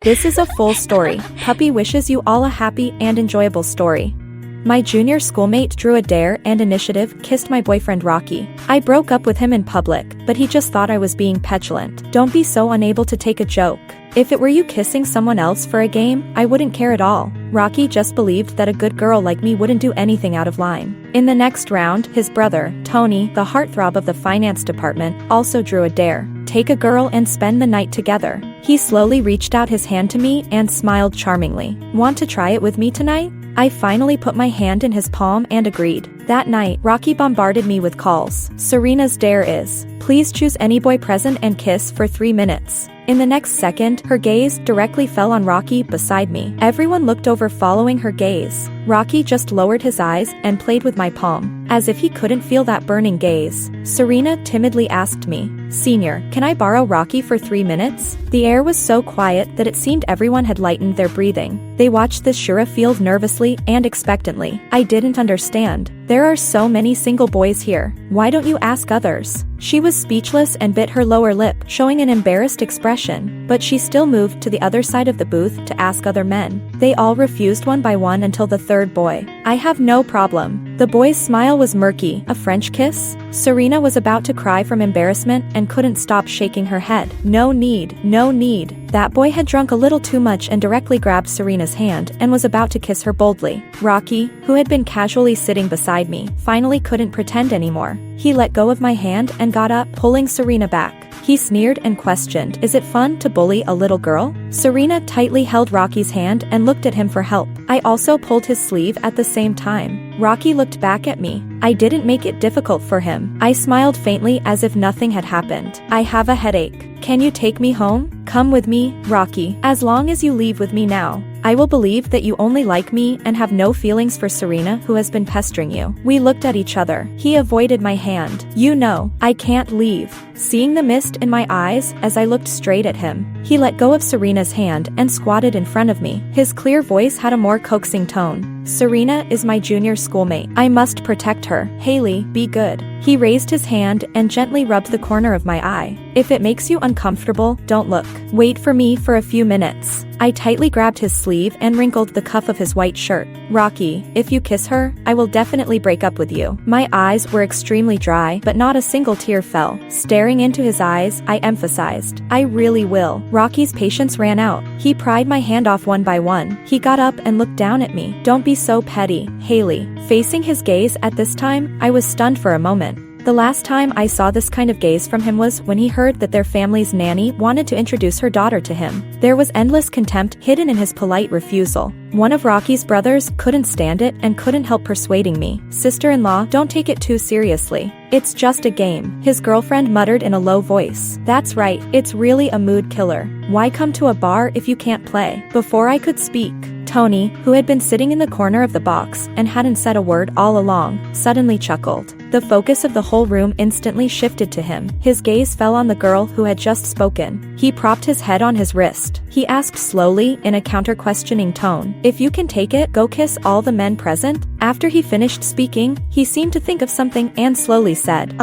This is a full story. Puppy wishes you all a happy and enjoyable story. My junior schoolmate drew a dare and initiative, kissed my boyfriend Rockey. I broke up with him in public, but he just thought I was being petulant. Don't be so unable to take a joke. If it were you kissing someone else for a game, I wouldn't care at all. Rockey just believed that a good girl like me wouldn't do anything out of line. In the next round, his brother, Tony, the heartthrob of the finance department, also drew a dare. Take a girl and spend the night together. He slowly reached out his hand to me and smiled charmingly. Want to try it with me tonight? I finally put my hand in his palm and agreed. That night, Rockey bombarded me with calls. Serena's dare is, please choose any boy present and kiss for 3 minutes. In the next second, her gaze directly fell on Rockey beside me. Everyone looked over following her gaze. Rockey just lowered his eyes and played with my palm, as if he couldn't feel that burning gaze. Serena timidly asked me, Senior, can I borrow Rockey for 3 minutes? The air was so quiet that it seemed everyone had lightened their breathing. They watched the Shura field nervously and expectantly. I didn't understand. There are so many single boys here. Why don't you ask others? She was speechless and bit her lower lip, showing an embarrassed expression, but she still moved to the other side of the booth to ask other men. They all refused one by one until the third boy. I have no problem. The boy's smile was murky. A French kiss? Serena was about to cry from embarrassment and couldn't stop shaking her head. No need, no need. That boy had drunk a little too much and directly grabbed Serena's hand and was about to kiss her boldly. Rockey, who had been casually sitting beside me, finally couldn't pretend anymore. He let go of my hand and got up, pulling Serena back. He sneered and questioned, is it fun to bully a little girl? Serena tightly held Rockey's hand and looked at him for help. I also pulled his sleeve at the same time. Rockey looked back at me. I didn't make it difficult for him. I smiled faintly as if nothing had happened. I have a headache. Can you take me home? Come with me, Rockey. As long as you leave with me now, I will believe that you only like me and have no feelings for Serena, who has been pestering you. We looked at each other. He avoided my hand. You know, I can't leave. Seeing the mist in my eyes as I looked straight at him, he let go of Serena's hand and squatted in front of me. His clear voice had a more coaxing tone. Serena is my junior schoolmate. I must protect her. Haley, be good. He raised his hand and gently rubbed the corner of my eye. If it makes you uncomfortable, don't look. Wait for me for a few minutes. I tightly grabbed his sleeve and wrinkled the cuff of his white shirt. Rockey, if you kiss her, I will definitely break up with you. My eyes were extremely dry, but not a single tear fell. Staring into his eyes, I emphasized, I really will. Rockey's patience ran out. He pried my hand off one by one. He got up and looked down at me. Don't be so petty, Haley. Facing his gaze at this time, I was stunned for a moment. The last time I saw this kind of gaze from him was when he heard that their family's nanny wanted to introduce her daughter to him. There was endless contempt hidden in his polite refusal. One of Rockey's brothers couldn't stand it and couldn't help persuading me. Sister-in-law, don't take it too seriously. It's just a game, his girlfriend muttered in a low voice. That's right, it's really a mood killer. Why come to a bar if you can't play? Before I could speak, Tony, who had been sitting in the corner of the box and hadn't said a word all along, suddenly chuckled. The focus of the whole room instantly shifted to him. His gaze fell on the girl who had just spoken. He propped his head on his wrist. He asked slowly, in a counter-questioning tone, if you can take it, go kiss all the men present? After he finished speaking, he seemed to think of something and slowly said,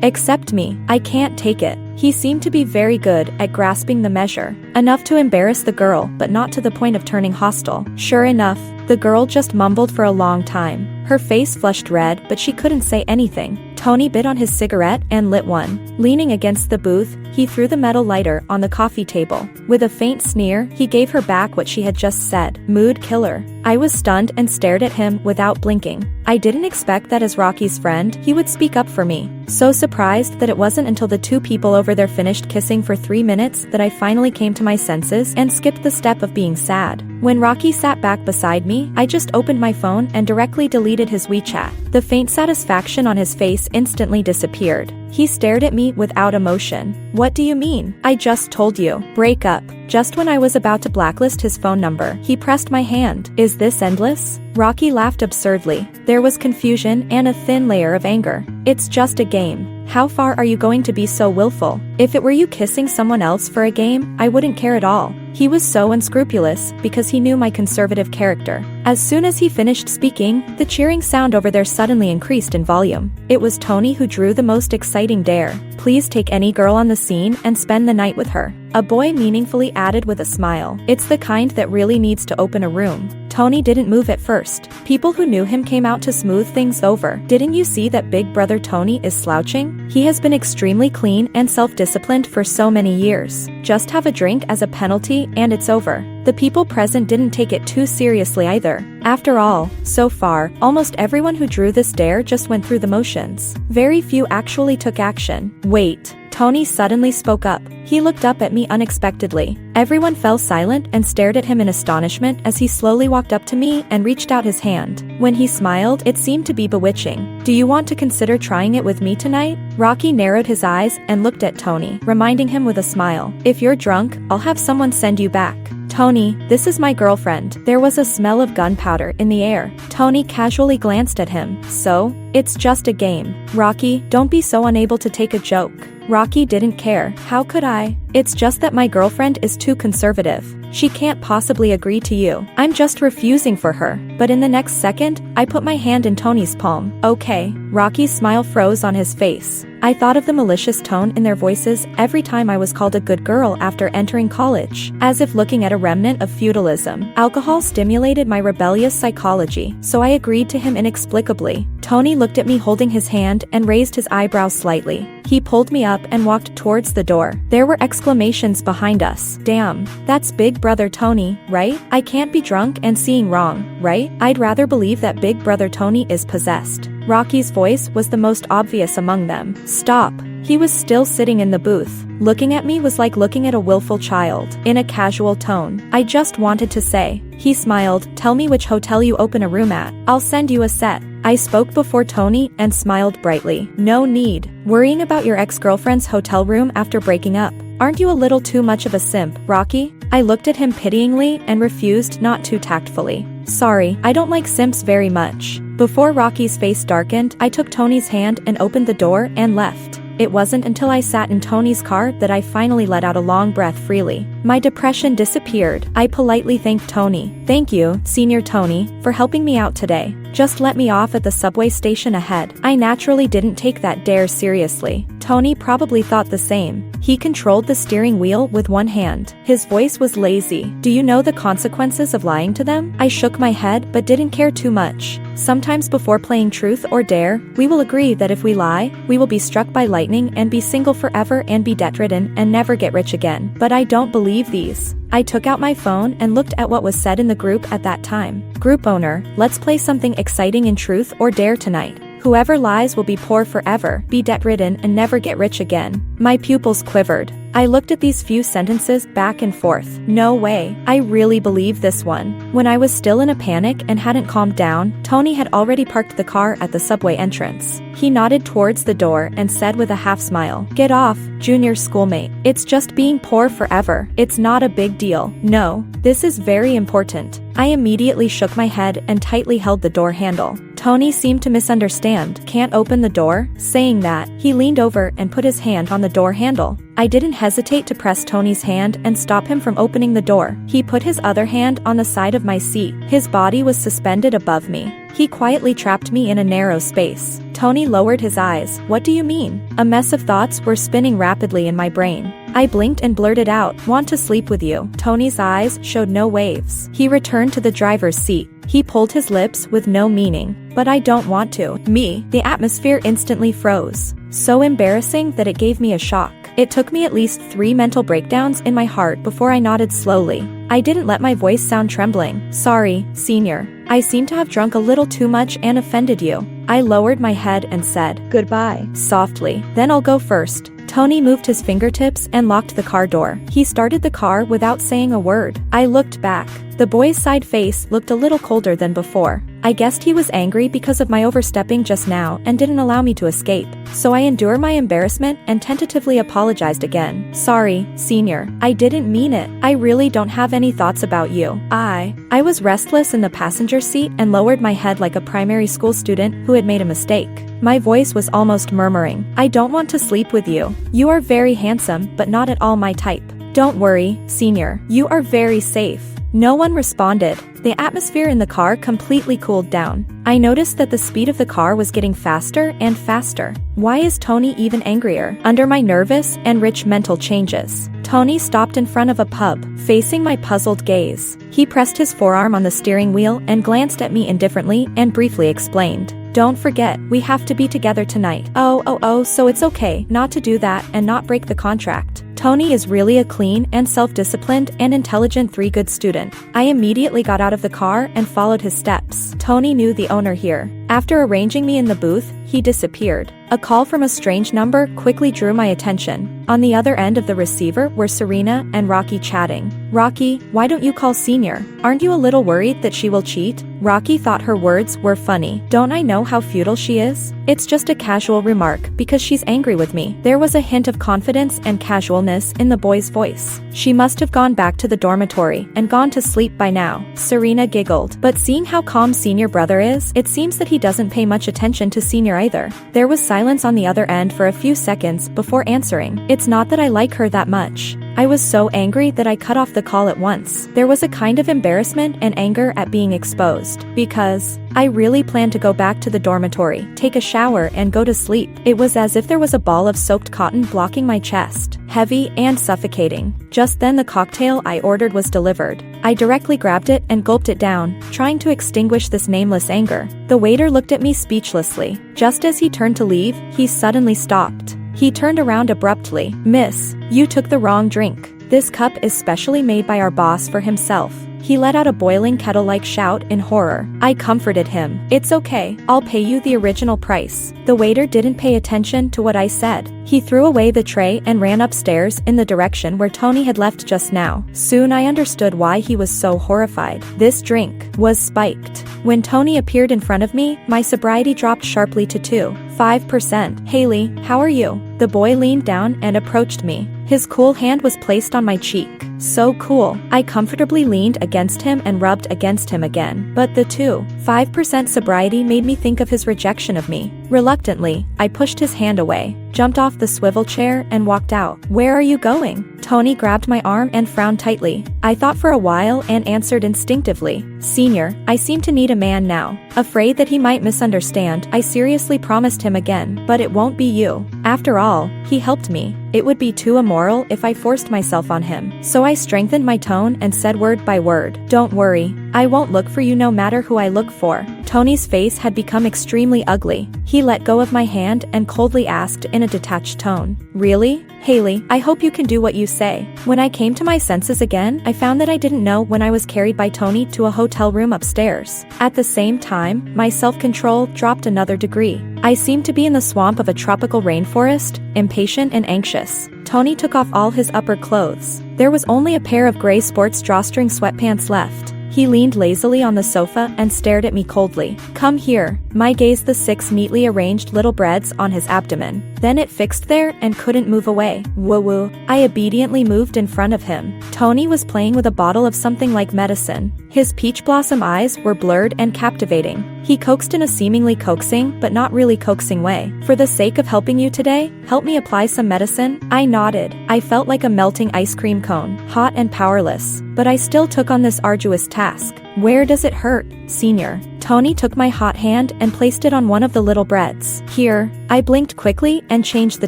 Except me. I can't take it. He seemed to be very good at grasping the measure. Enough to embarrass the girl, but not to the point of turning hostile. Sure enough, the girl just mumbled for a long time. Her face flushed red, but she couldn't say anything. Tony bit on his cigarette and lit one. Leaning against the booth, he threw the metal lighter on the coffee table. With a faint sneer, he gave her back what she had just said. Mood killer. I was stunned and stared at him without blinking. I didn't expect that as Rockey's friend, he would speak up for me. So surprised that it wasn't until the two people over there finished kissing for 3 minutes that I finally came to my senses and skipped the step of being sad. When Rockey sat back beside me, I just opened my phone and directly deleted his WeChat. The faint satisfaction on his face instantly disappeared. He stared at me without emotion. What do you mean? I just told you. Break up. Just when I was about to blacklist his phone number, he pressed my hand. Is this endless? Rockey laughed absurdly. There was confusion and a thin layer of anger. It's just a game. How far are you going to be so willful? If it were you kissing someone else for a game, I wouldn't care at all. He was so unscrupulous because he knew my conservative character. As soon as he finished speaking, the cheering sound over there suddenly increased in volume. It was Tony who drew the most exciting dare. Please take any girl on the scene and spend the night with her. A boy meaningfully added with a smile. It's the kind that really needs to open a room. Tony didn't move at first. People who knew him came out to smooth things over. Didn't you see that big brother Tony is slouching? He has been extremely clean and self-disciplined for so many years. Just have a drink as a penalty and it's over. The people present didn't take it too seriously either. After all, so far, almost everyone who drew this dare just went through the motions. Very few actually took action. Wait. Tony suddenly spoke up. He looked up at me unexpectedly. Everyone fell silent and stared at him in astonishment as he slowly walked up to me and reached out his hand. When he smiled, it seemed to be bewitching. Do you want to consider trying it with me tonight? Rockey narrowed his eyes and looked at Tony, reminding him with a smile. If you're drunk, I'll have someone send you back. Tony, this is my girlfriend. There was a smell of gunpowder in the air. Tony casually glanced at him. So? It's just a game. Rockey, don't be so unable to take a joke. Rockey didn't care. How could I? It's just that my girlfriend is too conservative. She can't possibly agree to you. I'm just refusing for her. But in the next second, I put my hand in Tony's palm. Okay. Rockey's smile froze on his face. I thought of the malicious tone in their voices every time I was called a good girl after entering college, as if looking at a remnant of feudalism. Alcohol stimulated my rebellious psychology, so I agreed to him inexplicably. Tony looked at me holding his hand and raised his eyebrows slightly. He pulled me up and walked towards the door. There were exclamations behind us. Damn, that's Big Brother Tony, right? I can't be drunk and seeing wrong, right? I'd rather believe that Big Brother Tony is possessed. Rockey's voice was the most obvious among them. Stop. He was still sitting in the booth. Looking at me was like looking at a willful child. In a casual tone, I just wanted to say. He smiled. Tell me which hotel you open a room at. I'll send you a set. I spoke before Tony and smiled brightly. No need. Worrying about your ex-girlfriend's hotel room after breaking up. Aren't you a little too much of a simp, Rockey? I looked at him pityingly and refused not too tactfully. Sorry, I don't like simps very much. Before Rockey's face darkened, I took Tony's hand and opened the door and left. It wasn't until I sat in Tony's car that I finally let out a long breath freely. My depression disappeared. I politely thanked Tony. Thank you, Senior Tony, for helping me out today. Just let me off at the subway station ahead. I naturally didn't take that dare seriously. Tony probably thought the same. He controlled the steering wheel with one hand. His voice was lazy. Do you know the consequences of lying to them? I shook my head but didn't care too much. Sometimes before playing truth or dare, we will agree that if we lie, we will be struck by lightning and be single forever and be debt-ridden and never get rich again. But I don't believe these. I took out my phone and looked at what was said in the group at that time. Group owner, let's play something exciting in truth or dare tonight. Whoever lies will be poor forever, be debt-ridden and never get rich again. My pupils quivered. I looked at these few sentences back and forth. No way. I really believe this one. When I was still in a panic and hadn't calmed down, Tony had already parked the car at the subway entrance. He nodded towards the door and said with a half smile, "Get off, junior schoolmate. It's just being poor forever. It's not a big deal. No, this is very important." I immediately shook my head and tightly held the door handle. Tony seemed to misunderstand. Can't open the door? Saying that, he leaned over and put his hand on the door handle. I didn't hesitate to press Tony's hand and stop him from opening the door. He put his other hand on the side of my seat. His body was suspended above me. He quietly trapped me in a narrow space. Tony lowered his eyes. What do you mean? A mess of thoughts were spinning rapidly in my brain. I blinked and blurted out, "Want to sleep with you." Tony's eyes showed no waves. He returned to the driver's seat. He pulled his lips with no meaning. But I don't want to. Me. The atmosphere instantly froze. So embarrassing that it gave me a shock. It took me at least 3 mental breakdowns in my heart before I nodded slowly. I didn't let my voice sound trembling. Sorry, senior. I seem to have drunk a little too much and offended you. I lowered my head and said, "Goodbye," softly. Then I'll go first. Tony moved his fingertips and locked the car door. He started the car without saying a word. I looked back. The boy's side face looked a little colder than before. I guessed he was angry because of my overstepping just now and didn't allow me to escape. So I endured my embarrassment and tentatively apologized again. Sorry, senior. I didn't mean it. I really don't have any thoughts about you. I was restless in the passenger seat and lowered my head like a primary school student who had made a mistake. My voice was almost murmuring. I don't want to sleep with you. You are very handsome, but not at all my type. Don't worry, senior. You are very safe. No one responded. The atmosphere in the car completely cooled down. I noticed that the speed of the car was getting faster and faster. Why is Tony even angrier? Under my nervous and rich mental changes, Tony stopped in front of a pub, facing my puzzled gaze. He pressed his forearm on the steering wheel and glanced at me indifferently and briefly explained, "Don't forget, we have to be together tonight." Oh, so it's okay not to do that and not break the contract. Tony is really a clean and self-disciplined and intelligent 3-good student. I immediately got out of the car and followed his steps. Tony knew the owner here. After arranging me in the booth, he disappeared. A call from a strange number quickly drew my attention. On the other end of the receiver were Serena and Rockey chatting. "Rockey, why don't you call Senior? Aren't you a little worried that she will cheat?" Rockey thought her words were funny. "Don't I know how futile she is? It's just a casual remark because she's angry with me." There was a hint of confidence and casualness in the boy's voice. "She must have gone back to the dormitory and gone to sleep by now." Serena giggled. But seeing how calm Senior brother is, it seems that he doesn't pay much attention to Senior either. There was silence on the other end for a few seconds before answering. "It's not that I like her that much. I was so angry that I cut off the call at once." There was a kind of embarrassment and anger at being exposed, because I really planned to go back to the dormitory, take a shower and go to sleep. It was as if there was a ball of soaked cotton blocking my chest, heavy and suffocating. Just then the cocktail I ordered was delivered. I directly grabbed it and gulped it down, trying to extinguish this nameless anger. The waiter looked at me speechlessly. Just as he turned to leave, he suddenly stopped. He turned around abruptly. "Miss, you took the wrong drink. This cup is specially made by our boss for himself." He let out a boiling kettle-like shout in horror. I comforted him. "It's okay, I'll pay you the original price." The waiter didn't pay attention to what I said. He threw away the tray and ran upstairs in the direction where Tony had left just now. Soon I understood why he was so horrified. This drink was spiked. When Tony appeared in front of me, my sobriety dropped sharply to 2.5%. "Haley, how are you?" The boy leaned down and approached me. His cool hand was placed on my cheek. "So cool." I comfortably leaned against him and rubbed against him again. But the 2.5% sobriety made me think of his rejection of me. Reluctantly, I pushed his hand away, jumped off the swivel chair and walked out. "Where are you going?" Tony grabbed my arm and frowned tightly. I thought for a while and answered instinctively, "Senior, I seem to need a man now." Afraid that he might misunderstand, I seriously promised him again, "But it won't be you." After all, he helped me. It would be too immoral if I forced myself on him. So I strengthened my tone and said word by word, "Don't worry, I won't look for you no matter who I look for." Tony's face had become extremely ugly. He let go of my hand and coldly asked in a detached tone, "Really? Haley, I hope you can do what you say." When I came to my senses again, I found that I didn't know when I was carried by Tony to a hotel room upstairs. At the same time, my self-control dropped another degree. I seemed to be in the swamp of a tropical rainforest, impatient and anxious. Tony took off all his upper clothes. There was only a pair of gray sports drawstring sweatpants left. He leaned lazily on the sofa and stared at me coldly. "Come here." My gaze the 6 neatly arranged little breads on his abdomen. Then it fixed there and couldn't move away. Woo-woo. I obediently moved in front of him. Tony was playing with a bottle of something like medicine. His peach blossom eyes were blurred and captivating. He coaxed in a seemingly coaxing but not really coaxing way. "For the sake of helping you today, help me apply some medicine?" I nodded. I felt like a melting ice cream cone, hot and powerless. But I still took on this arduous task. "Where does it hurt, Senior?" Tony took my hot hand and placed it on one of the little breads. "Here." I blinked quickly and changed the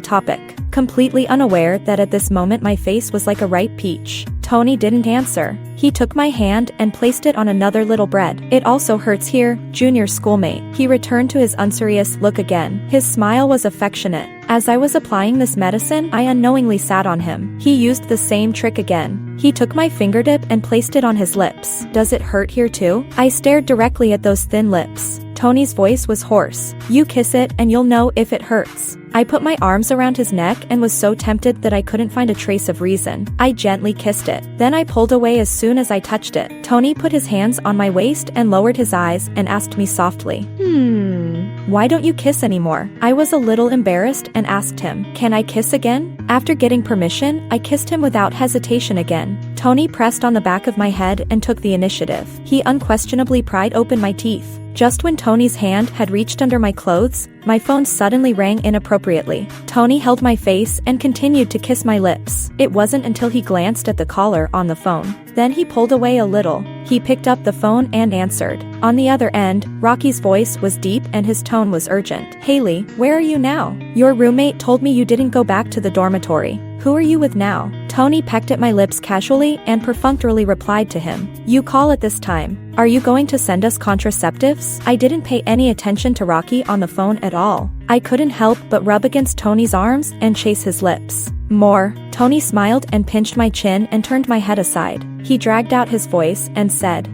topic, completely unaware that at this moment my face was like a ripe peach. Tony didn't answer. He took my hand and placed it on another little bread. "It also hurts here, junior schoolmate." He returned to his unserious look again. His smile was affectionate. As I was applying this medicine, I unknowingly sat on him. He used the same trick again. He took my fingertip and placed it on his lips. "Does it hurt here too?" I stared directly at those thin lips. Tony's voice was hoarse. "You kiss it and you'll know if it hurts." I put my arms around his neck and was so tempted that I couldn't find a trace of reason. I gently kissed it. Then I pulled away as soon as I touched it. Tony put his hands on my waist and lowered his eyes and asked me softly, "Why don't you kiss anymore?" I was a little embarrassed and asked him, "Can I kiss again?" After getting permission, I kissed him without hesitation again. Tony pressed on the back of my head and took the initiative. He unquestionably pried open my teeth. Just when Tony's hand had reached under my clothes, my phone suddenly rang inappropriately. Tony held my face and continued to kiss my lips. It wasn't until he glanced at the caller on the phone. Then he pulled away a little. He picked up the phone and answered. On the other end, Rocky's voice was deep and his tone was urgent. "Haley, where are you now? Your roommate told me you didn't go back to the dormitory. Who are you with now?" Tony pecked at my lips casually and perfunctorily replied to him. "You call at this time. Are you going to send us contraceptives?" I didn't pay any attention to Rockey on the phone at all. I couldn't help but rub against Tony's arms and chase his lips. More. Tony smiled and pinched my chin and turned my head aside. He dragged out his voice and said,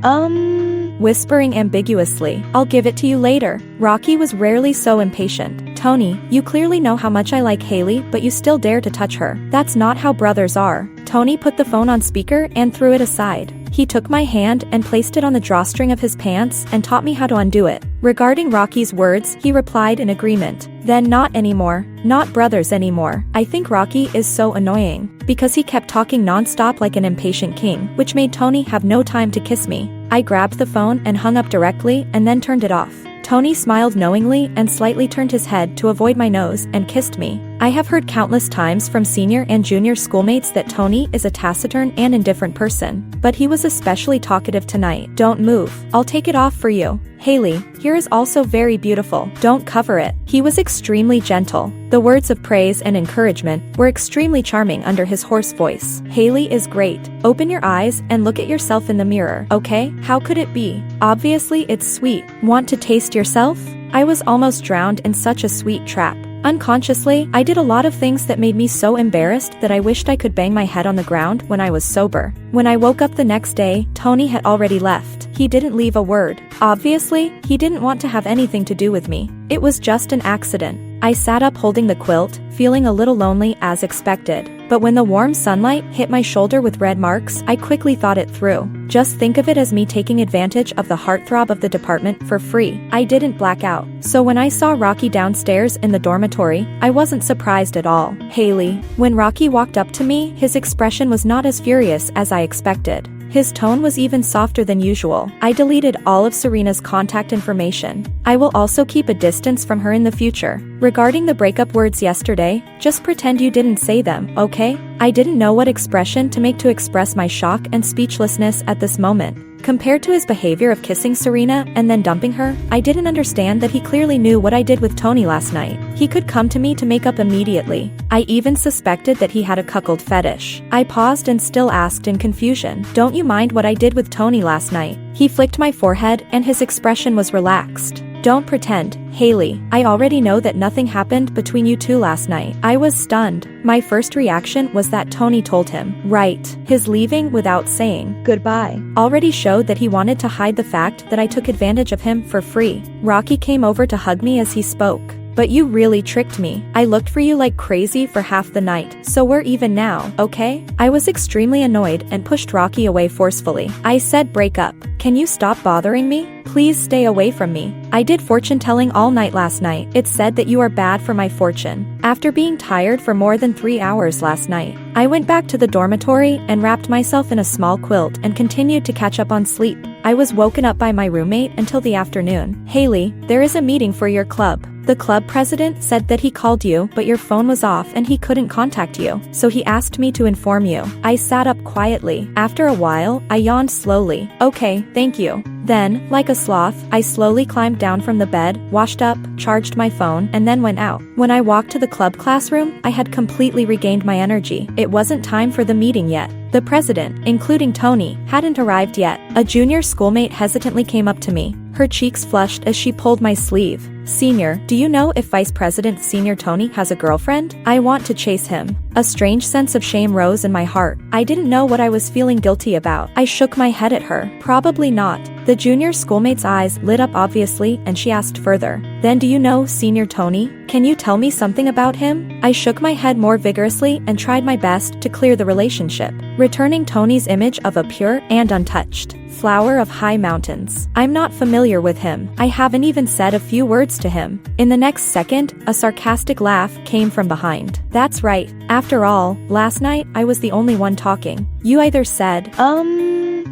whispering ambiguously, "I'll give it to you later." Rockey was rarely so impatient. "Tony, you clearly know how much I like Haley, but you still dare to touch her. That's not how brothers are." Tony put the phone on speaker and threw it aside. He took my hand and placed it on the drawstring of his pants and taught me how to undo it. Regarding Rocky's words, he replied in agreement. "Then not anymore. Not brothers anymore." I think Rockey is so annoying, because he kept talking nonstop like an impatient king, which made Tony have no time to kiss me. I grabbed the phone and hung up directly and then turned it off. Tony smiled knowingly and slightly turned his head to avoid my nose and kissed me. I have heard countless times from senior and junior schoolmates that Tony is a taciturn and indifferent person, but he was especially talkative tonight. "Don't move. I'll take it off for you. Haley, here is also very beautiful. Don't cover it." He was extremely gentle. The words of praise and encouragement were extremely charming under his hoarse voice. "Haley is great. Open your eyes and look at yourself in the mirror, okay? How could it be? Obviously it's sweet. Want to taste yourself?" I was almost drowned in such a sweet trap. Unconsciously, I did a lot of things that made me so embarrassed that I wished I could bang my head on the ground when I was sober. When I woke up the next day, Tony had already left. He didn't leave a word. Obviously, he didn't want to have anything to do with me. It was just an accident. I sat up holding the quilt, feeling a little lonely as expected. But when the warm sunlight hit my shoulder with red marks, I quickly thought it through. Just think of it as me taking advantage of the heartthrob of the department for free. I didn't black out. So when I saw Rockey downstairs in the dormitory, I wasn't surprised at all. "Haley." When Rockey walked up to me, his expression was not as furious as I expected. His tone was even softer than usual. I deleted all of Serena's contact information. I will also keep a distance from her in the future. Regarding the breakup words yesterday, just pretend you didn't say them, okay? I didn't know what expression to make to express my shock and speechlessness at this moment. Compared to his behavior of kissing Serena and then dumping her, I didn't understand that he clearly knew what I did with Tony last night. He could come to me to make up immediately. I even suspected that he had a cuckold fetish. I paused and still asked in confusion, "Don't you mind what I did with Tony last night?" He flicked my forehead and his expression was relaxed. "Don't pretend, Haley. I already know that nothing happened between you two last night." I was stunned. My first reaction was that Tony told him. Right. His leaving without saying goodbye already showed that he wanted to hide the fact that I took advantage of him for free. Rockey came over to hug me as he spoke. "But you really tricked me. I looked for you like crazy for half the night, so we're even now, okay?" I was extremely annoyed and pushed Rockey away forcefully. I said, "Break up. Can you stop bothering me? Please stay away from me. I did fortune telling all night last night. It said that you are bad for my fortune." After being tired for more than 3 hours last night, I went back to the dormitory and wrapped myself in a small quilt and continued to catch up on sleep. I was woken up by my roommate until the afternoon. "Haley, there is a meeting for your club. The club president said that he called you, but your phone was off and he couldn't contact you, so he asked me to inform you." I sat up quietly. After a while, I yawned slowly. "Okay, thank you." Then, like a sloth, I slowly climbed down from the bed, washed up, charged my phone, and then went out. When I walked to the club classroom, I had completely regained my energy. It wasn't time for the meeting yet. The president, including Tony, hadn't arrived yet. A junior schoolmate hesitantly came up to me. Her cheeks flushed as she pulled my sleeve. "Senior, do you know if Vice President Senior Tony has a girlfriend? I want to chase him." A strange sense of shame rose in my heart. I didn't know what I was feeling guilty about. I shook my head at her. "Probably not." The junior schoolmate's eyes lit up obviously and she asked further, "Then do you know Senior Tony? Can you tell me something about him?" I shook my head more vigorously and tried my best to clear the relationship, returning Tony's image of a pure and untouched flower of high mountains. "I'm not familiar with him. I haven't even said a few words to him." In the next second, a sarcastic laugh came from behind. "That's right. After After all, last night I was the only one talking. You either said,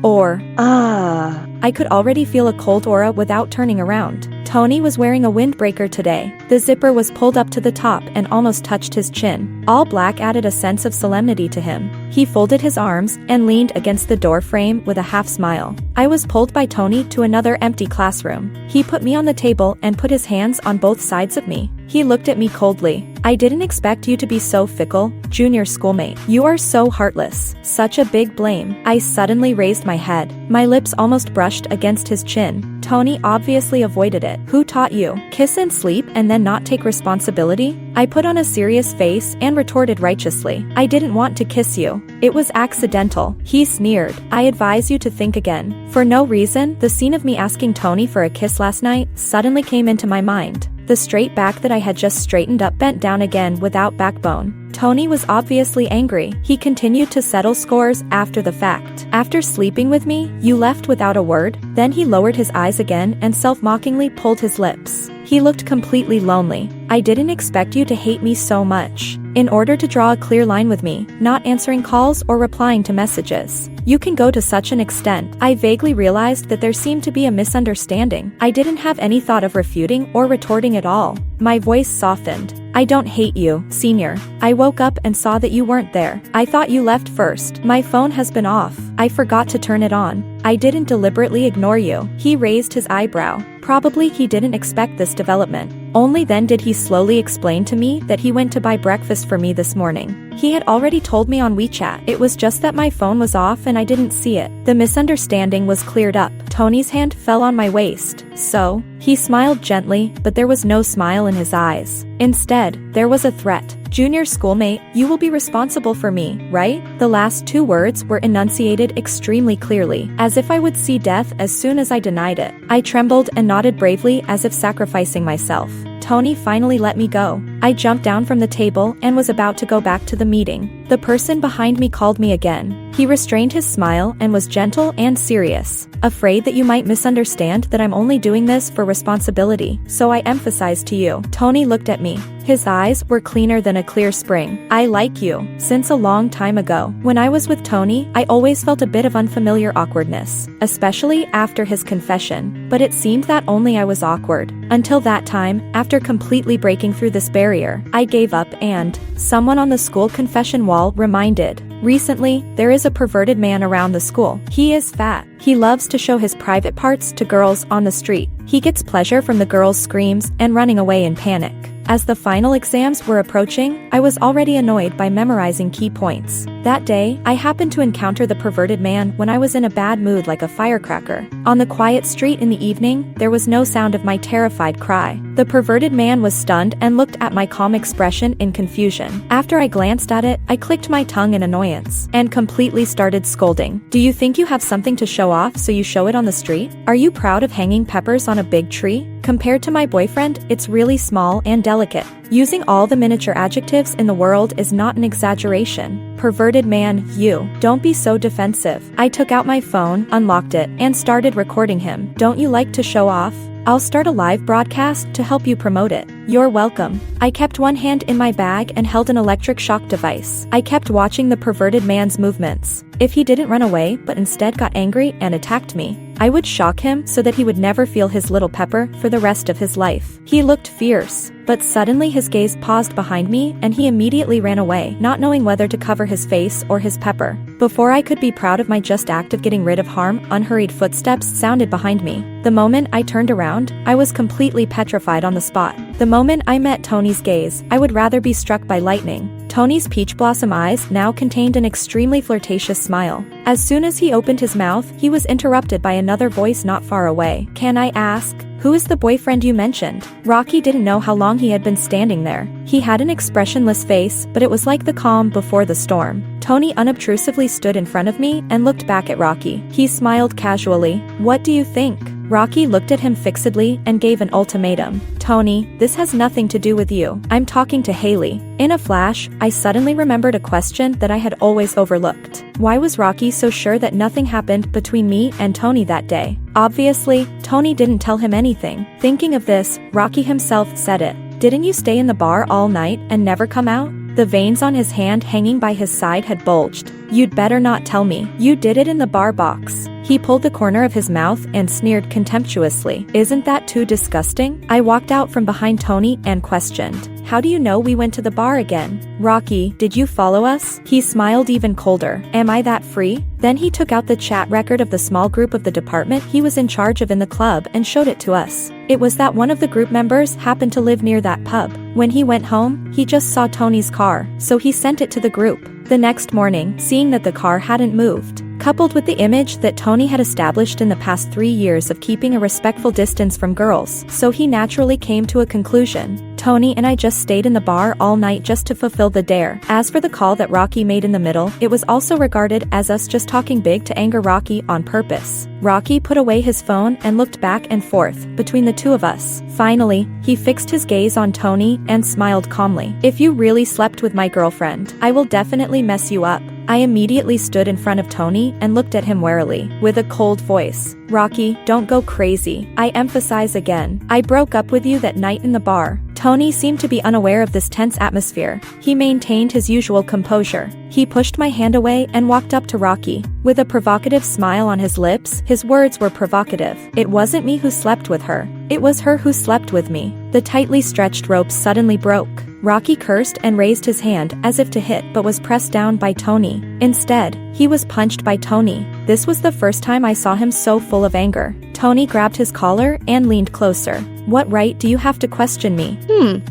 or, I could already feel a cold aura without turning around. Tony was wearing a windbreaker today. The zipper was pulled up to the top and almost touched his chin. All black added a sense of solemnity to him. He folded his arms and leaned against the door frame with a half smile. I was pulled by Tony to another empty classroom. He put me on the table and put his hands on both sides of me. He looked at me coldly. I didn't expect you to be so fickle, junior schoolmate. You are so heartless. Such a big blame. I suddenly raised my head. My lips almost brushed against his chin. Tony obviously avoided it. Who taught you? Kiss and sleep and then not take responsibility? I put on a serious face and retorted righteously. I didn't want to kiss you. It was accidental. He sneered. I advise you to think again. For no reason, the scene of me asking Tony for a kiss last night suddenly came into my mind. The straight back that I had just straightened up bent down again without backbone. Tony was obviously angry. He continued to settle scores after the fact. After sleeping with me, you left without a word? Then he lowered his eyes again and self-mockingly pulled his lips. He looked completely lonely. I didn't expect you to hate me so much. In order to draw a clear line with me, not answering calls or replying to messages. You can go to such an extent. I vaguely realized that there seemed to be a misunderstanding. I didn't have any thought of refuting or retorting at all. My voice softened. I don't hate you, senior. I woke up and saw that you weren't there. I thought you left first. My phone has been off. I forgot to turn it on. I didn't deliberately ignore you. He raised his eyebrow. Probably he didn't expect this development. Only then did he slowly explain to me that he went to buy breakfast for me this morning. He had already told me on WeChat. It was just that my phone was off and I didn't see it. The misunderstanding was cleared up. Tony's hand fell on my waist. So, he smiled gently, but there was no smile in his eyes. Instead, there was a threat. Junior schoolmate, you will be responsible for me, right? The last two words were enunciated extremely clearly, as if I would see death as soon as I denied it. I trembled and nodded bravely as if sacrificing myself. Tony finally let me go. I jumped down from the table and was about to go back to the meeting. The person behind me called me again. He restrained his smile and was gentle and serious. Afraid that you might misunderstand that I'm only doing this for responsibility, so I emphasized to you. Tony looked at me. His eyes were cleaner than a clear spring. I like you. Since a long time ago, when I was with Tony, I always felt a bit of unfamiliar awkwardness, especially after his confession. But it seemed that only I was awkward. Until that time, after completely breaking through this barrier, I gave up and someone on the school confession wall reminded. Recently, there is a perverted man around the school. He is fat. He loves to show his private parts to girls on the street. He gets pleasure from the girls' screams and running away in panic. As the final exams were approaching, I was already annoyed by memorizing key points. That day, I happened to encounter the perverted man when I was in a bad mood like a firecracker. On the quiet street in the evening, there was no sound of my terrified cry. The perverted man was stunned and looked at my calm expression in confusion. After I glanced at it, I clicked my tongue in annoyance and completely started scolding. Do you think you have something to show off so you show it on the street? Are you proud of hanging peppers on a big tree? Compared to my boyfriend, it's really small and delicate. Using all the miniature adjectives in the world is not an exaggeration. Perverted man, you. Don't be so defensive. I took out my phone, unlocked it, and started recording him. Don't you like to show off? I'll start a live broadcast to help you promote it. You're welcome. I kept one hand in my bag and held an electric shock device. I kept watching the perverted man's movements. If he didn't run away but instead got angry and attacked me, I would shock him so that he would never feel his little pepper for the rest of his life. He looked fierce, but suddenly his gaze paused behind me and he immediately ran away, not knowing whether to cover his face or his pepper. Before I could be proud of my just act of getting rid of harm, unhurried footsteps sounded behind me. The moment I turned around, I was completely petrified on the spot. The moment I met Tony's gaze, I would rather be struck by lightning. Tony's peach blossom eyes now contained an extremely flirtatious smile. As soon as he opened his mouth, he was interrupted by another voice not far away. Can I ask, who is the boyfriend you mentioned? Rockey didn't know how long he had been standing there. He had an expressionless face, but it was like the calm before the storm. Tony unobtrusively stood in front of me and looked back at Rockey. He smiled casually. What do you think? Rockey looked at him fixedly and gave an ultimatum. Tony, this has nothing to do with you. I'm talking to Haley. In a flash, I suddenly remembered a question that I had always overlooked. Why was Rockey so sure that nothing happened between me and Tony that day? Obviously, Tony didn't tell him anything. Thinking of this, Rockey himself said it. Didn't you stay in the bar all night and never come out? The veins on his hand hanging by his side had bulged. "You'd better not tell me. You did it in the bar box." He pulled the corner of his mouth and sneered contemptuously. "Isn't that too disgusting?" I walked out from behind Tony and questioned, "How do you know we went to the bar again?" "Rocky, did you follow us?" He smiled even colder. "Am I that free?" Then he took out the chat record of the small group of the department he was in charge of in the club and showed it to us. It was that one of the group members happened to live near that pub. When he went home, he just saw Tony's car, so he sent it to the group. The next morning, seeing that the car hadn't moved, coupled with the image that Tony had established in the past 3 years of keeping a respectful distance from girls, so he naturally came to a conclusion. Tony and I just stayed in the bar all night just to fulfill the dare. As for the call that Rocky made in the middle, it was also regarded as us just talking big to anger Rocky on purpose. Rocky put away his phone and looked back and forth between the two of us. Finally, he fixed his gaze on Tony and smiled calmly. "If you really slept with my girlfriend, I will definitely mess you up." I immediately stood in front of Tony and looked at him warily, with a cold voice. "Rocky, don't go crazy. I emphasize again. I broke up with you that night in the bar." Tony seemed to be unaware of this tense atmosphere. He maintained his usual composure. He pushed my hand away and walked up to Rocky. With a provocative smile on his lips, his words were provocative. "It wasn't me who slept with her. It was her who slept with me." The tightly stretched rope suddenly broke. Rocky cursed and raised his hand as if to hit, but was pressed down by Tony. Instead, he was punched by Tony. This was the first time I saw him so full of anger. Tony grabbed his collar and leaned closer. "What right do you have to question me?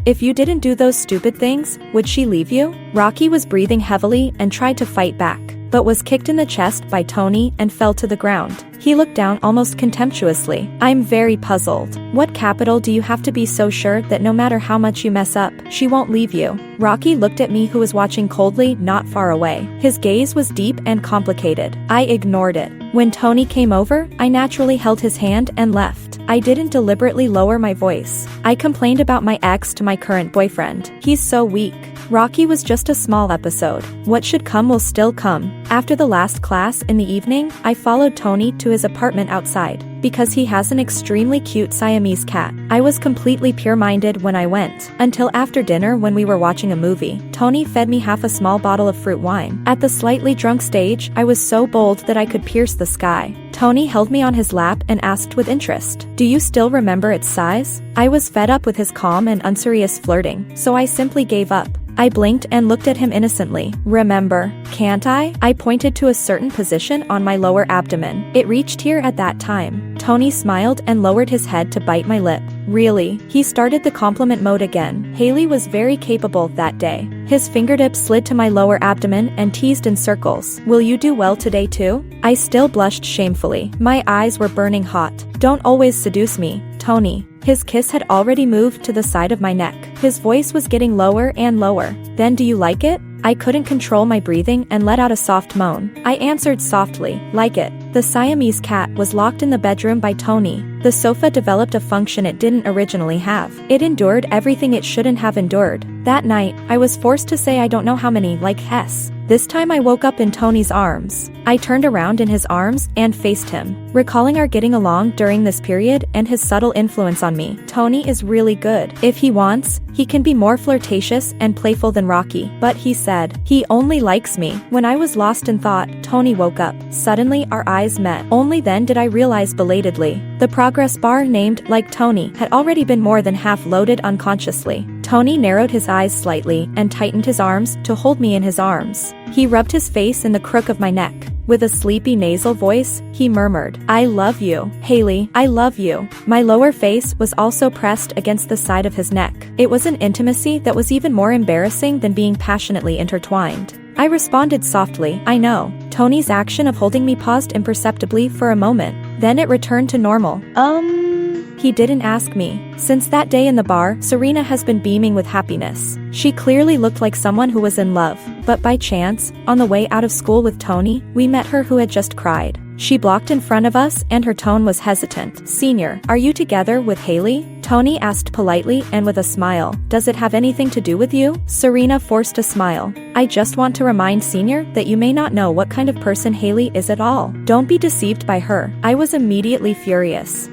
If you didn't do those stupid things, would she leave you?" Rocky was breathing heavily and tried to fight back, but was kicked in the chest by Tony and fell to the ground. He looked down almost contemptuously. "I'm very puzzled. What capital do you have to be so sure that no matter how much you mess up, she won't leave you?" Rocky looked at me, who was watching coldly not far away. His gaze was deep and complicated. I ignored it. When Tony came over, I naturally held his hand and left. I didn't deliberately lower my voice. I complained about my ex to my current boyfriend. "He's so weak." Rocky was just a small episode. What should come will still come. After the last class in the evening, I followed Tony to his apartment outside. Because he has an extremely cute Siamese cat. I was completely pure-minded when I went. Until after dinner when we were watching a movie. Tony fed me half a small bottle of fruit wine. At the slightly drunk stage, I was so bold that I could pierce the sky. Tony held me on his lap and asked with interest, "Do you still remember its size?" I was fed up with his calm and unserious flirting, so I simply gave up. I blinked and looked at him innocently. "Remember, can't I?" I pointed to a certain position on my lower abdomen. "It reached here at that time." Tony smiled and lowered his head to bite my lip. "Really?" He started the compliment mode again. Haley was very capable that day. His fingertips slid to my lower abdomen and teased in circles. "Will you do well today too?" I still blushed shamefully. My eyes were burning hot. "Don't always seduce me, Tony." His kiss had already moved to the side of my neck. His voice was getting lower and lower. "Then do you like it?" I couldn't control my breathing and let out a soft moan. I answered softly, "Like it." The Siamese cat was locked in the bedroom by Tony. The sofa developed a function it didn't originally have. It endured everything it shouldn't have endured. That night, I was forced to say I don't know how many, like Hess. This time I woke up in Tony's arms. I turned around in his arms and faced him. Recalling our getting along during this period and his subtle influence on me, Tony is really good. If he wants, he can be more flirtatious and playful than Rocky. But he said, he only likes me. When I was lost in thought, Tony woke up. Suddenly our eyes met. Only then did I realize belatedly. The progress bar named Like Tony had already been more than half loaded unconsciously. Tony narrowed his eyes slightly and tightened his arms to hold me in his arms. He rubbed his face in the crook of my neck. With a sleepy nasal voice, he murmured, "I love you, Haley, I love you." My lower face was also pressed against the side of his neck. It was an intimacy that was even more embarrassing than being passionately intertwined. I responded softly, "I know." Tony's action of holding me paused imperceptibly for a moment. Then it returned to normal. He didn't ask me. Since that day in the bar, Serena has been beaming with happiness. She clearly looked like someone who was in love. But by chance, on the way out of school with Tony, we met her who had just cried. She blocked in front of us and her tone was hesitant. "Senior, are you together with Haley?" Tony asked politely and with a smile. "Does it have anything to do with you?" Serena forced a smile. "I just want to remind Senior that you may not know what kind of person Haley is at all. Don't be deceived by her." I was immediately furious.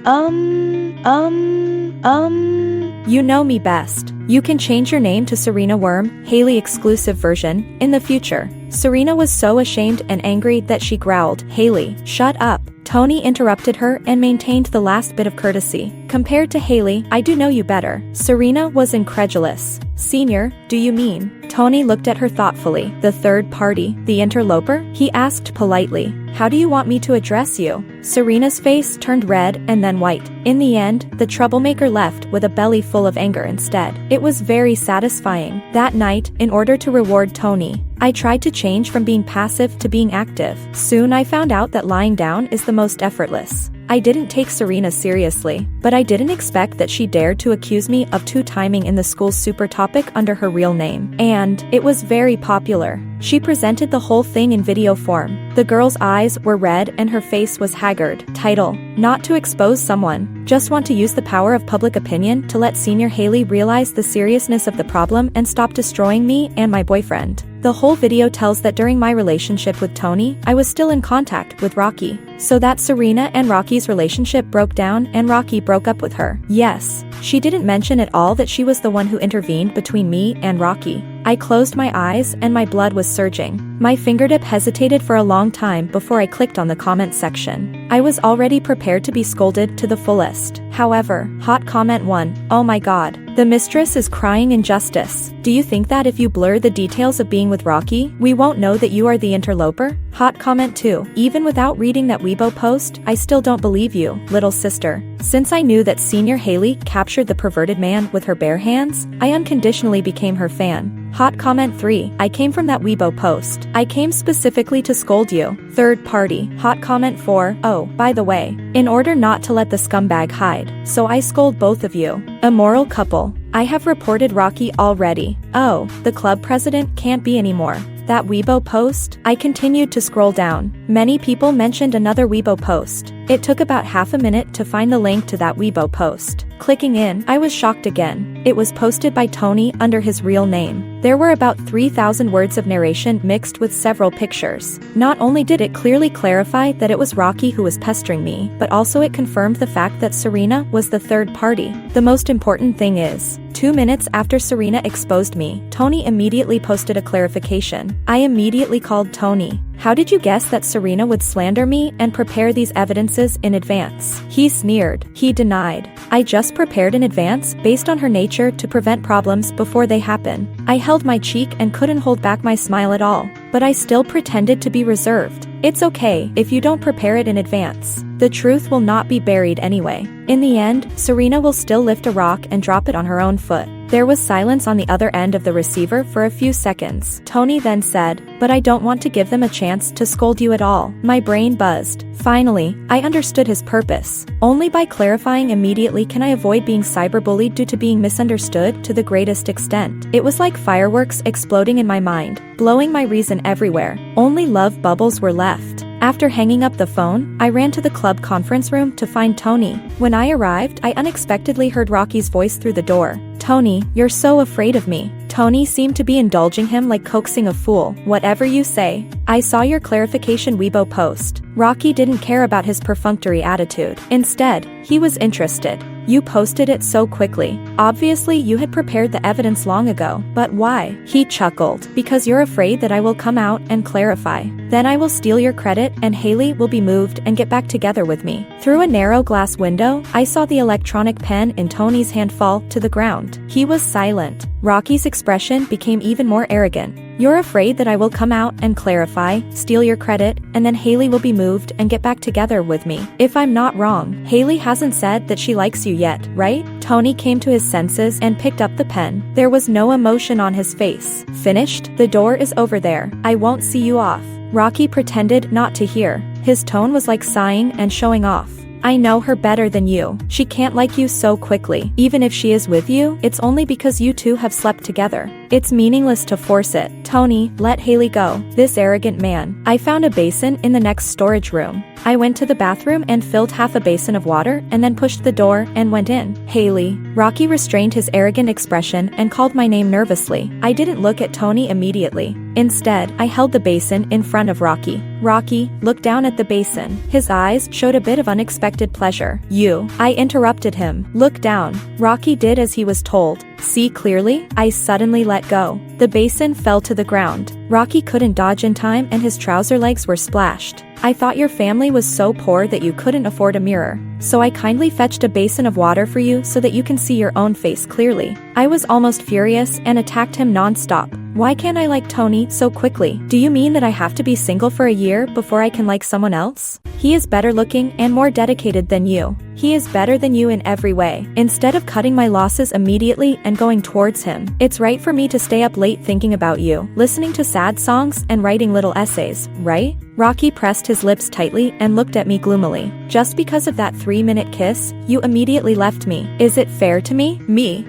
You know me best. You can change your name to Serena Worm, Haley exclusive version, in the future. Serena was so ashamed and angry that she growled, Haley, shut up. Tony interrupted her and maintained the last bit of courtesy. Compared to Haley, I do know you better. Serena was incredulous. Senior, do you mean? Tony looked at her thoughtfully. The third party, the interloper? He asked politely. How do you want me to address you? Serena's face turned red and then white. In the end, the troublemaker left with a belly full of anger instead. It was very satisfying. That night, in order to reward Tony, I tried to change from being passive to being active. Soon I found out that lying down is the most effortless. I didn't take Serena seriously, but I didn't expect that she dared to accuse me of two-timing in the school's super topic under her real name. And it was very popular. She presented the whole thing in video form. The girl's eyes were red and her face was haggard. Title: Not to expose someone. Just want to use the power of public opinion to let Senior Haley realize the seriousness of the problem and stop destroying me and my boyfriend. The whole video tells that during my relationship with Tony, I was still in contact with Rockey. So that Serena and Rocky's relationship broke down and Rockey broke up with her. Yes, she didn't mention at all that she was the one who intervened between me and Rockey. I closed my eyes and my blood was surging. My fingertip hesitated for a long time before I clicked on the comment section. I was already prepared to be scolded to the fullest. However, hot comment 1, oh my god. The mistress is crying injustice. Do you think that if you blur the details of being with Rockey, we won't know that you are the interloper? Hot comment 2, even without reading that Weibo post, I still don't believe you, little sister. Since I knew that Senior Haley captured the perverted man with her bare hands, I unconditionally became her fan. Hot comment 3, I came from that Weibo post. I came specifically to scold you. Third party. Hot comment 4, oh, by the way, in order not to let the scumbag hide, so I scold both of you. Immoral couple. I have reported Rockey already. Oh, the club president can't be anymore. That Weibo post? I continued to scroll down. Many people mentioned another Weibo post. It took about half a minute to find the link to that Weibo post. Clicking in, I was shocked again. It was posted by Tony under his real name. There were about 3,000 words of narration mixed with several pictures. Not only did it clearly clarify that it was Rockey who was pestering me, but also it confirmed the fact that Serena was the third party. The most important thing is, 2 minutes after Serena exposed me, Tony immediately posted a clarification. I immediately called Tony. How did you guess that Serena would slander me and prepare these evidences in advance? He sneered. He denied. I just prepared in advance based on her nature to prevent problems before they happen. I held my cheek and couldn't hold back my smile at all, but I still pretended to be reserved. It's okay if you don't prepare it in advance. The truth will not be buried anyway. In the end, Serena will still lift a rock and drop it on her own foot. There was silence on the other end of the receiver for a few seconds. Tony then said, but I don't want to give them a chance to scold you at all. My brain buzzed. Finally, I understood his purpose. Only by clarifying immediately can I avoid being cyberbullied due to being misunderstood to the greatest extent. It was like fireworks exploding in my mind, blowing my reason everywhere. Only love bubbles were left. After hanging up the phone, I ran to the club conference room to find Tony. When I arrived, I unexpectedly heard Rocky's voice through the door. Tony, you're so afraid of me. Tony seemed to be indulging him like coaxing a fool. Whatever you say. I saw your clarification Weibo post. Rockey didn't care about his perfunctory attitude. Instead, he was interested. You posted it so quickly. Obviously you had prepared the evidence long ago. But why? He chuckled. Because you're afraid that I will come out and clarify. Then I will steal your credit and Haley will be moved and get back together with me. Through a narrow glass window, I saw the electronic pen in Tony's hand fall to the ground. He was silent. Rocky's expression became even more arrogant. You're afraid that I will come out and clarify, steal your credit, and then Haley will be moved and get back together with me. If I'm not wrong, Haley hasn't said that she likes you yet, right? Tony came to his senses and picked up the pen. There was no emotion on his face. Finished? The door is over there. I won't see you off. Rockey pretended not to hear. His tone was like sighing and showing off. I know her better than you. She can't like you so quickly. Even if she is with you, it's only because you two have slept together. It's meaningless to force it. Tony, let Haley go. This arrogant man. I found a basin in the next storage room. I went to the bathroom and filled half a basin of water and then pushed the door and went in. Haley. Rockey restrained his arrogant expression and called my name nervously. I didn't look at Tony immediately. Instead, I held the basin in front of Rockey. Rockey looked down at the basin. His eyes showed a bit of unexpected pleasure. You. I interrupted him. Look down. Rockey did as he was told. See clearly? I suddenly let go. The basin fell to the ground. Rockey couldn't dodge in time and his trouser legs were splashed. I thought your family was so poor that you couldn't afford a mirror. So I kindly fetched a basin of water for you so that you can see your own face clearly. I was almost furious and attacked him non-stop. Why can't I like Tony so quickly? Do you mean that I have to be single for a year before I can like someone else? He is better looking and more dedicated than you. He is better than you in every way. Instead of cutting my losses immediately and going towards him, it's right for me to stay up late thinking about you, listening to sad songs and writing little essays, right? Rockey pressed his lips tightly and looked at me gloomily. Just because of that 3-minute kiss, you immediately left me. Is it fair to me? Me.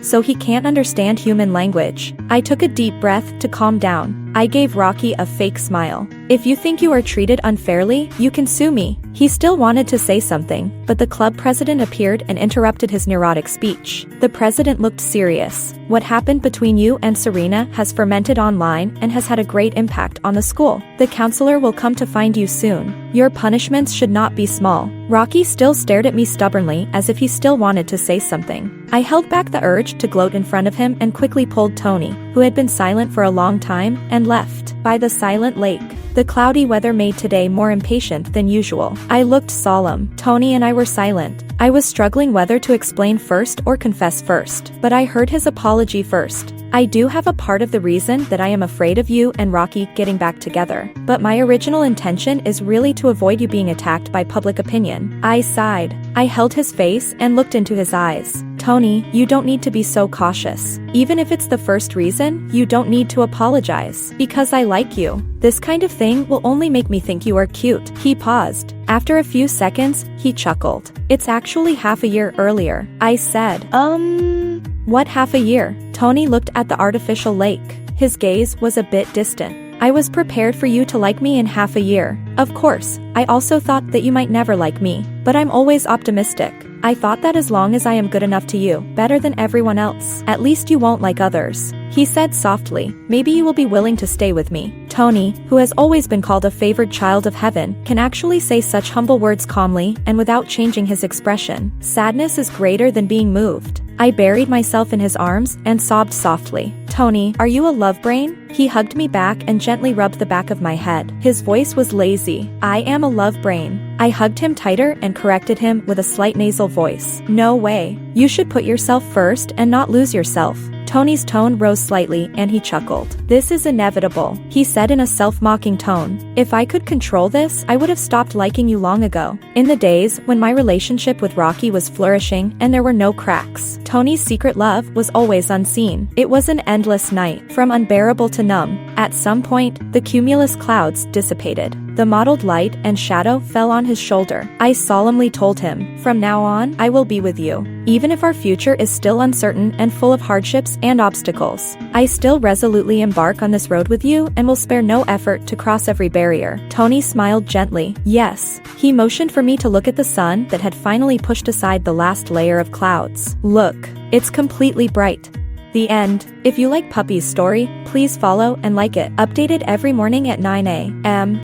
So he can't understand human language. I took a deep breath to calm down. I gave Rockey a fake smile. If you think you are treated unfairly, you can sue me. He still wanted to say something, but the club president appeared and interrupted his neurotic speech. The president looked serious. What happened between you and Serena has fermented online and has had a great impact on the school. The counselor will come to find you soon. Your punishments should not be small. Rockey still stared at me stubbornly as if he still wanted to say something. I held back the urge to gloat in front of him and quickly pulled Tony, who had been silent for a long time, and left. By the silent lake. The cloudy weather made today more impatient than usual. I looked solemn. Tony and I were silent. I was struggling whether to explain first or confess first, but I heard his apology first. I do have a part of the reason that I am afraid of you and Rockey getting back together, but my original intention is really to avoid you being attacked by public opinion. I sighed. I held his face and looked into his eyes. Tony, you don't need to be so cautious. Even if it's the first reason, you don't need to apologize. Because I like you. This kind of thing will only make me think you are cute. He paused. After a few seconds, he chuckled. It's actually half a year earlier. I said, What half a year? Tony looked at the artificial lake. His gaze was a bit distant. I was prepared for you to like me in half a year. Of course, I also thought that you might never like me. But I'm always optimistic. I thought that as long as I am good enough to you, better than everyone else, at least you won't like others. He said softly, maybe you will be willing to stay with me. Tony, who has always been called a favored child of heaven, can actually say such humble words calmly and without changing his expression. Sadness is greater than being moved. I buried myself in his arms and sobbed softly. Tony, are you a love brain? He hugged me back and gently rubbed the back of my head. His voice was lazy. I am a love brain. I hugged him tighter and corrected him with a slight nasal voice. No way. You should put yourself first and not lose yourself. Tony's tone rose slightly and he chuckled. This is inevitable, he said in a self-mocking tone. If I could control this, I would have stopped liking you long ago. In the days when my relationship with Rockey was flourishing and there were no cracks, Tony's secret love was always unseen. It was an endless night, from unbearable to numb. At some point, the cumulus clouds dissipated. The mottled light and shadow fell on his shoulder. I solemnly told him, from now on, I will be with you. Even if our future is still uncertain and full of hardships and obstacles, I still resolutely embark on this road with you and will spare no effort to cross every barrier. Tony smiled gently. Yes. He motioned for me to look at the sun that had finally pushed aside the last layer of clouds. Look, it's completely bright. The end. If you like Puppy's story, please follow and like it. Updated every morning at 9 a.m.